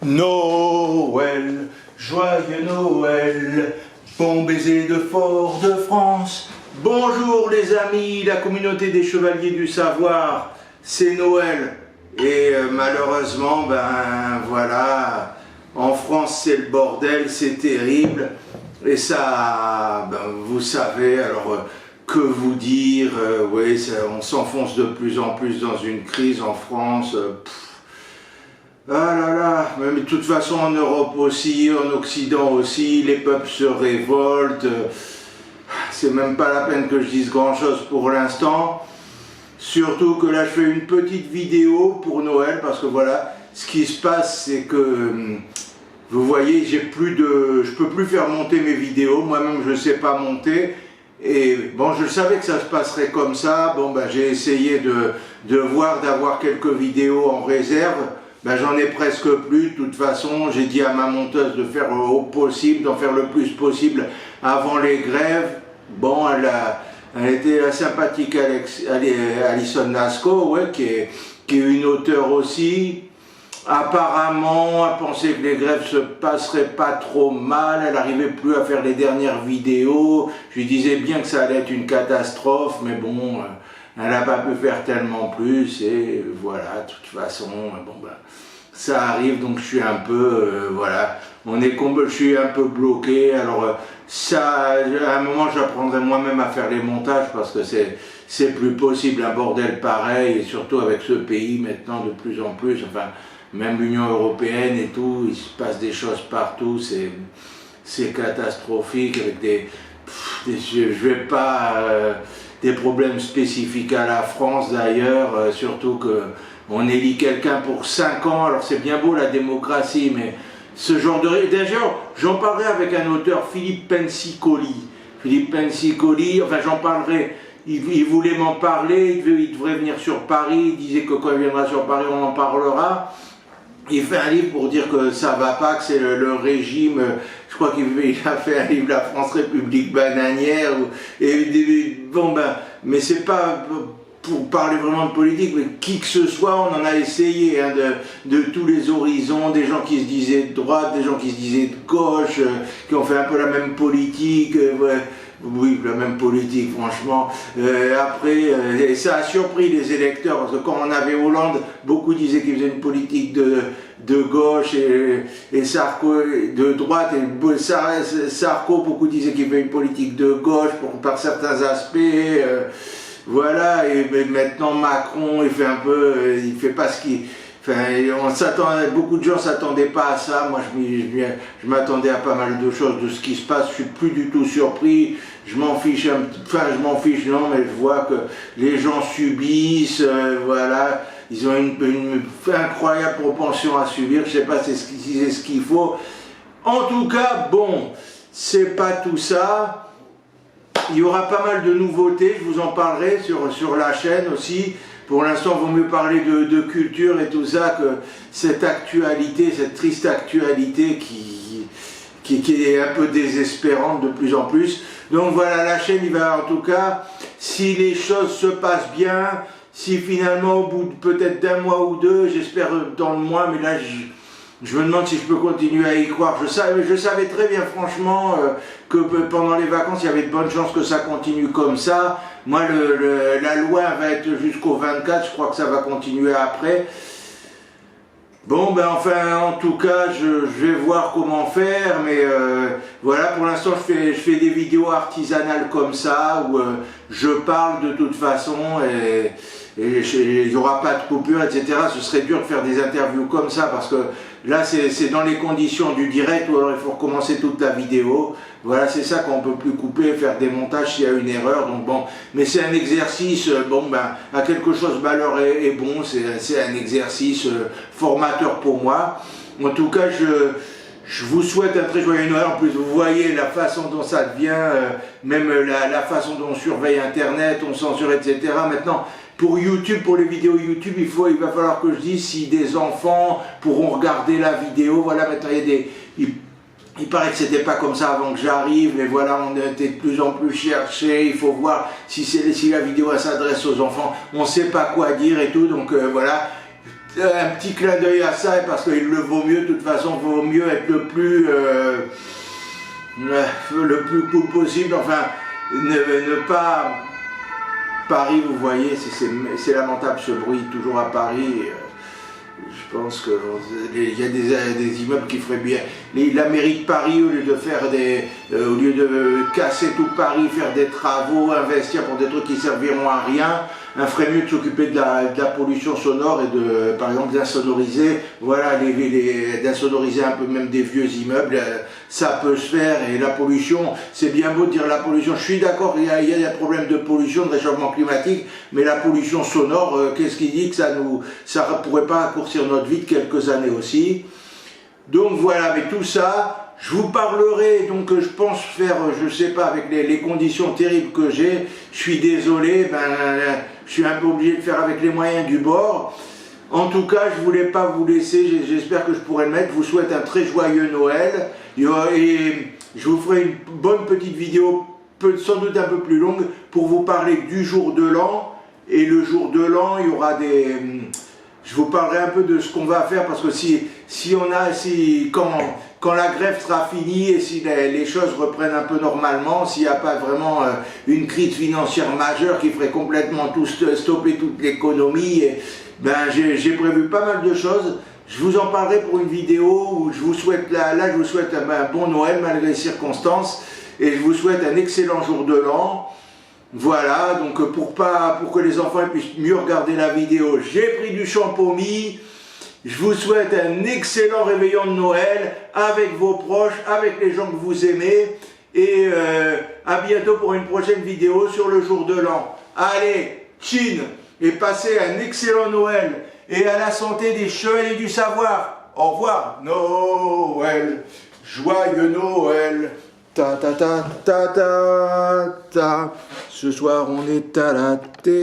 Noël, joyeux Noël, bon baiser de Fort-de-France. Bonjour les amis, la communauté des chevaliers du savoir, c'est Noël. Et malheureusement, ben voilà, en France c'est le bordel, c'est terrible. Et ça, ben, vous savez, alors que vous dire, oui, on s'enfonce de plus en plus dans une crise en France. Ah là là, mais de toute façon en Europe aussi, en Occident aussi, les peuples se révoltent. C'est même pas la peine que je dise grand chose pour l'instant. Surtout que là je fais une petite vidéo pour Noël parce que voilà, ce qui se passe c'est que vous voyez, je peux plus faire monter mes vidéos, moi-même je sais pas monter. Et bon, je savais que ça se passerait comme ça. Bon ben j'ai essayé de voir, d'avoir quelques vidéos en réserve. Ben, j'en ai presque plus, de toute façon, j'ai dit à ma monteuse de faire au possible, d'en faire le plus possible avant les grèves. Bon, elle était sympathique, Alison Nasco, ouais, qui est une auteure aussi. Apparemment, elle pensait que les grèves se passeraient pas trop mal, elle n'arrivait plus à faire les dernières vidéos. Je lui disais bien que ça allait être une catastrophe, mais bon... elle n'a pas pu faire tellement plus et voilà, de toute façon, bon ben, ça arrive, donc je suis un peu, voilà, je suis un peu bloqué. Alors ça, à un moment j'apprendrai moi-même à faire les montages parce que c'est plus possible, un bordel pareil, et surtout avec ce pays maintenant de plus en plus, enfin, même l'Union Européenne et tout, il se passe des choses partout, c'est catastrophique avec je vais pas... des problèmes spécifiques à la France d'ailleurs, surtout qu'on élit quelqu'un pour 5 ans, alors c'est bien beau la démocratie, mais ce genre de... D'ailleurs, j'en parlerai avec un auteur, Philippe Pensicoli. Philippe Pensicoli, enfin j'en parlerai, il voulait m'en parler, il devrait venir sur Paris, il disait que quand il viendra sur Paris on en parlera. Il fait un livre pour dire que ça va pas, que c'est le régime, je crois qu'il a fait un livre, La France République bananière, bon ben, mais c'est pas pour parler vraiment de politique, mais qui que ce soit, on en a essayé, hein, de tous les horizons, des gens qui se disaient de droite, des gens qui se disaient de gauche, qui ont fait un peu la même politique, ouais. Oui, la même politique, franchement. Après, ça a surpris les électeurs, parce que quand on avait Hollande, beaucoup disaient qu'il faisait une politique de gauche et Sarko de droite, et Sarko, beaucoup disaient qu'il fait une politique de gauche par certains aspects. Voilà, et maintenant Macron, il fait un peu, il fait pas ce qu'il... Enfin, beaucoup de gens ne s'attendaient pas à ça. Moi, je m'attendais à pas mal de choses de ce qui se passe. Je suis plus du tout surpris. Je m'en fiche, je m'en fiche, non, mais je vois que les gens subissent, voilà. Ils ont une incroyable propension à subir. Je sais pas si c'est ce qu'il faut. En tout cas, bon, c'est pas tout ça. Il y aura pas mal de nouveautés. Je vous en parlerai sur la chaîne aussi. Pour l'instant, il vaut mieux parler de culture et tout ça que cette actualité, cette triste actualité qui est un peu désespérante de plus en plus. Donc voilà, la chaîne, il va en tout cas, si les choses se passent bien, si finalement au bout de peut-être d'un mois ou deux, j'espère dans le mois, mais là je me demande si je peux continuer à y croire. Je savais très bien franchement que pendant les vacances, il y avait de bonnes chances que ça continue comme ça. Moi, la loi va être jusqu'au 24, je crois que ça va continuer après. Bon, ben enfin, en tout cas, je vais voir comment faire, mais voilà, pour l'instant, je fais des vidéos artisanales comme ça, où je parle de toute façon, et il n'y aura pas de coupure, etc. Ce serait dur de faire des interviews comme ça, parce que là, c'est dans les conditions du direct, ou alors il faut recommencer toute la vidéo. Voilà, c'est ça qu'on ne peut plus couper, faire des montages s'il y a une erreur. Donc bon, mais c'est un exercice, bon ben, à quelque chose, malheur est bon, c'est un exercice formateur pour moi. En tout cas, je vous souhaite un très joyeux Noël. En plus, vous voyez la façon dont ça devient, même la façon dont on surveille Internet, on censure, etc. Maintenant, pour YouTube, pour les vidéos YouTube, il va falloir que je dise si des enfants pourront regarder la vidéo. Voilà, maintenant il y a des... Il paraît que c'était pas comme ça avant que j'arrive, mais voilà, on était de plus en plus cherché, il faut voir si la vidéo s'adresse aux enfants, on sait pas quoi dire et tout, donc voilà. un petit clin d'œil à ça, parce qu'il le vaut mieux, de toute façon, il vaut mieux être le plus cool possible, enfin, ne pas... Paris, vous voyez, c'est lamentable ce bruit, toujours à Paris. Je pense qu'il y a des immeubles qui feraient bien. La mairie de Paris, au lieu de casser tout Paris, faire des travaux, investir pour des trucs qui serviront à rien, ferait mieux de s'occuper de la pollution sonore et par exemple, d'insonoriser, voilà, d'insonoriser un peu même des vieux immeubles. Ça peut se faire, et la pollution, c'est bien beau de dire la pollution. Je suis d'accord, il y a des problèmes de pollution, de réchauffement climatique, mais la pollution sonore, qu'est-ce qui dit que ça ne pourrait pas raccourcir notre vie de quelques années aussi? Donc voilà, mais tout ça, je vous parlerai, donc je pense faire, je sais pas, avec les conditions terribles que j'ai, je suis désolé, je suis un peu obligé de faire avec les moyens du bord. En tout cas, je voulais pas vous laisser, j'espère que je pourrai le mettre. Je vous souhaite un très joyeux Noël, et je vous ferai une bonne petite vidéo, sans doute un peu plus longue, pour vous parler du jour de l'an. Et le jour de l'an, il y aura je vous parlerai un peu de ce qu'on va faire, parce que quand la grève sera finie et si les choses reprennent un peu normalement, s'il n'y a pas vraiment une crise financière majeure qui ferait complètement tout stopper toute l'économie, j'ai prévu pas mal de choses. Je vous en parlerai pour une vidéo où je vous souhaite, je vous souhaite un bon Noël malgré les circonstances, et je vous souhaite un excellent jour de l'an. Voilà, donc pour que les enfants puissent mieux regarder la vidéo, j'ai pris du champomis. Je vous souhaite un excellent réveillon de Noël avec vos proches, avec les gens que vous aimez, et à bientôt pour une prochaine vidéo sur le jour de l'an. Allez, chin, et passez un excellent Noël, et à la santé des chevaliers du savoir. Au revoir. Noël, joyeux Noël. Ta ta ta ta ta ta. Ce soir on est à la télé.